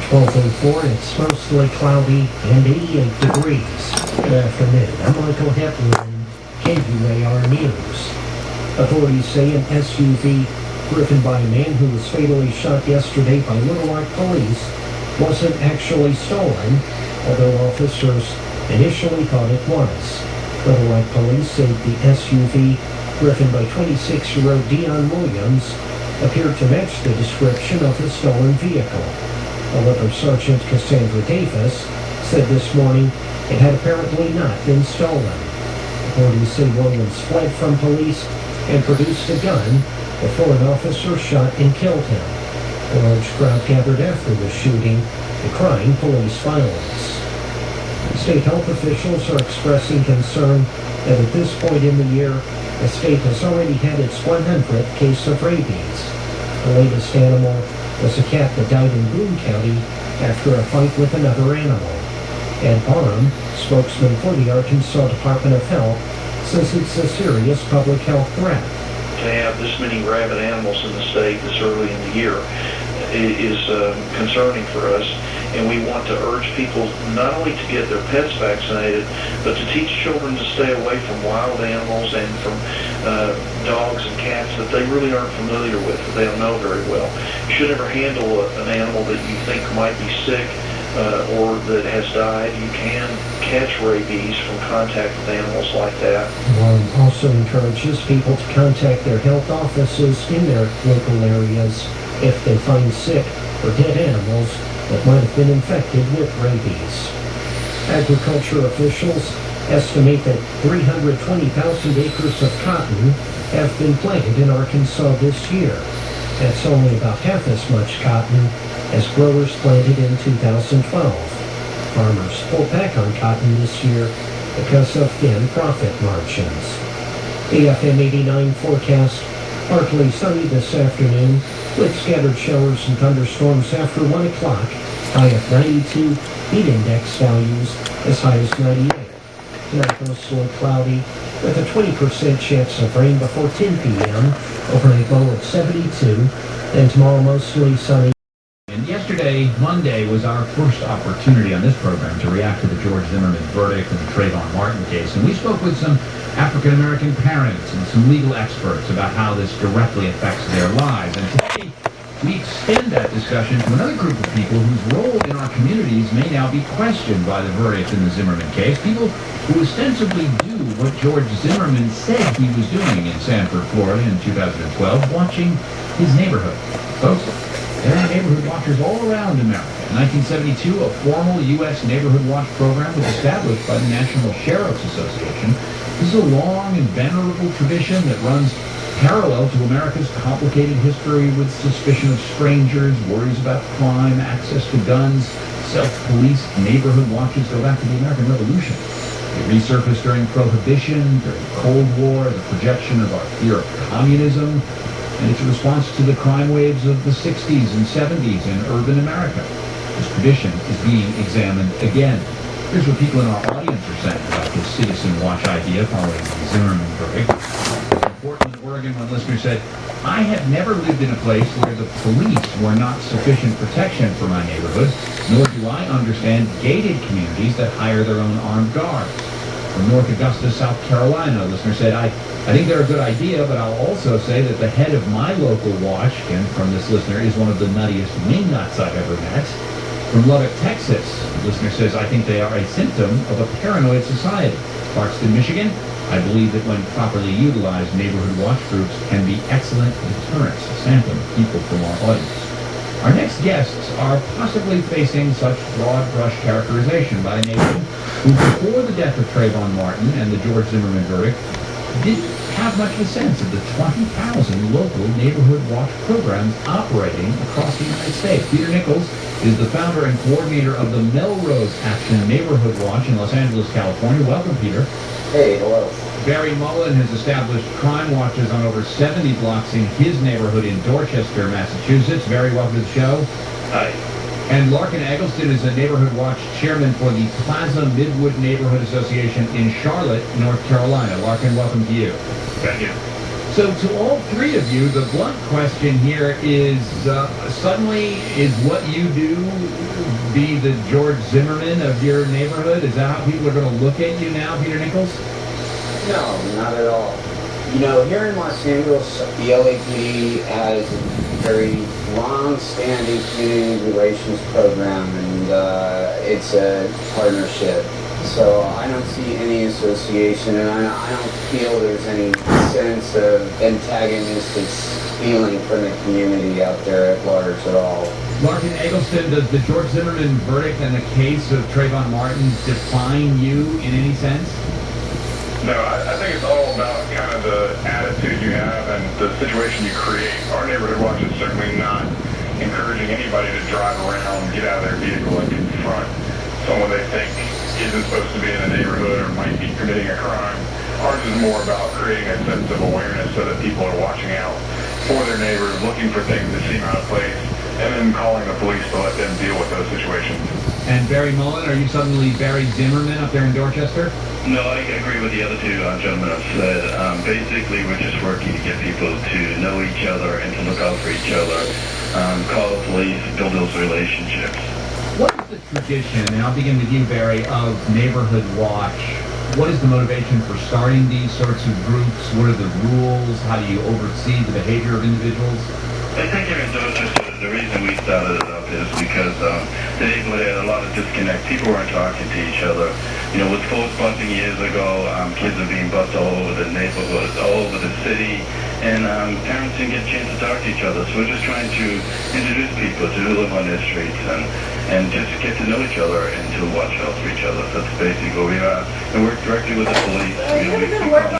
12:04, it's mostly cloudy and 88 degrees. Good afternoon. I'm Michael Hepler in KUAR News. Authorities say an SUV driven by a man who was fatally shot yesterday by Little Rock police wasn't actually stolen, although officers initially thought it was. Little Rock police said the SUV, driven by 26-year-old Dion Williams, appeared to match the description of the stolen vehicle. However, Sergeant Cassandra Davis said this morning it had apparently not been stolen. Authorities say Williams fled from police and produced a gun before an officer shot and killed him. A large crowd gathered after the shooting, decrying police violence. State health officials are expressing concern that at this point in the year, the state has already had its 100th case of rabies. The latest animal was a cat that died in Boone County after a fight with another animal. Ed Barham, spokesman for the Arkansas Department of Health, says it's a serious public health threat. To have this many rabid animals in the state this early in the year is concerning for us, and we want to urge people not only to get their pets vaccinated, but to teach children to stay away from wild animals and from dogs and cats that they really aren't familiar with, that they don't know very well. You should never handle an animal that you think might be sick or that has died. You can catch rabies from contact with animals like that. Warren also encourages people to contact their health offices in their local areas if they find sick or dead animals that might have been infected with rabies. Agriculture officials estimate that 320,000 acres of cotton have been planted in Arkansas this year. That's only about half as much cotton as growers planted in 2012. Farmers pulled back on cotton this year because of thin profit margins. The FM 89 forecast, partly sunny this afternoon with scattered showers and thunderstorms after 1 o'clock, high of 92, heat index values as high as 98. Tonight mostly cloudy with a 20% chance of rain before 10 p.m., overnight low of 72, and tomorrow mostly sunny. And yesterday, Monday, was our first opportunity on this program to react to the George Zimmerman verdict in the Trayvon Martin case. And we spoke with some African-American parents and some legal experts about how this directly affects their lives. And today, we extend that discussion to another group of people whose role in our communities may now be questioned by the verdict in the Zimmerman case. People who ostensibly do what George Zimmerman said he was doing in Sanford, Florida in 2012, watching his neighborhood. Folks, there are neighborhood watchers all around America. In 1972, a formal U.S. Neighborhood Watch program was established by the National Sheriff's Association. This is a long and venerable tradition that runs parallel to America's complicated history with suspicion of strangers, worries about crime, access to guns, self-police. Neighborhood watches go back to the American Revolution. They resurfaced during Prohibition, during the Cold War, as a projection of our fear of communism, and it's a response to the crime waves of the 60s and 70s in urban America. This tradition is being examined again. Here's what people in our audience are saying about this Citizen Watch idea following the Zimmerman verdict. In Portland, Oregon, one listener said, "I have never lived in a place where the police were not sufficient protection for my neighborhood, nor do I understand gated communities that hire their own armed guards." From North Augusta, South Carolina, a listener said, I think they're a good idea, but I'll also say that the head of my local watch, and from this listener, is one of the nuttiest wingnuts I've ever met. From Lubbock, Texas, the listener says, "I think they are a symptom of a paranoid society." Clarkston, Michigan, "I believe that when properly utilized, neighborhood watch groups can be excellent deterrents." A sampling of people from our audience. Our next guests are possibly facing such broad brush characterization by a nation who, before the death of Trayvon Martin and the George Zimmerman verdict, didn't have much of a sense of the 20,000 local neighborhood watch programs operating across the United States. Peter Nichols is the founder and coordinator of the Melrose Action Neighborhood Watch in Los Angeles, California. Welcome, Peter. Hey, hello. Barry Mullen has established crime watches on over 70 blocks in his neighborhood in Dorchester, Massachusetts. Barry, welcome to the show. Hi. And Larkin Eggleston is a neighborhood watch chairman for the Plaza Midwood Neighborhood Association in Charlotte, North Carolina. Larkin, welcome to you. Thank you. So to all three of you, the blunt question here is, suddenly is what you do be the George Zimmerman of your neighborhood? Is that how people are going to look at you now, Peter Nichols? No, not at all. You know, here in Los Angeles, the LAPD has a very long-standing community relations program, and it's a partnership. So I don't see any association, and I don't feel there's any sense of antagonistic feeling from the community out there at large at all. Larkin Eggleston, does the George Zimmerman verdict and the case of Trayvon Martin define you in any sense? No, I think it's all about kind of the attitude you have and the situation you create. Our neighborhood watch is certainly not encouraging anybody to drive around, get out of their vehicle, and confront someone they think isn't supposed to be in the neighborhood or might be committing a crime. Ours is more about creating a sense of awareness so that people are watching out for their neighbors, looking for things that seem out of place, and then calling the police to let them deal with those situations. And Barry Mullen, are you suddenly Barry Zimmerman up there in Dorchester? No, I agree with the other two gentlemen have said. Basically, we're just working to get people to know each other and to look out for each other, call the police, build those relationships. What is the tradition, and I'll begin with you, Barry, of Neighborhood Watch? What is the motivation for starting these sorts of groups? What are the rules? How do you oversee the behavior of individuals? I think here in Dorchester, the reason we started it up is because the neighborhood had a lot of disconnect. People weren't talking to each other. You know, with folks busing years ago, kids are being bused all over the neighborhood, all over the city, and parents didn't get a chance to talk to each other. So we're just trying to introduce people to who live on their streets and just get to know each other and to watch out for each other. So that's basically what we are. And work directly with the police. You know, we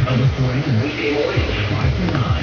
Weekday mornings, 5 to 9.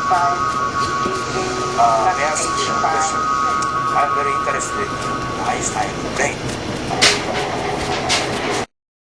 May I ask you a question? I'm very interested in Einstein brain.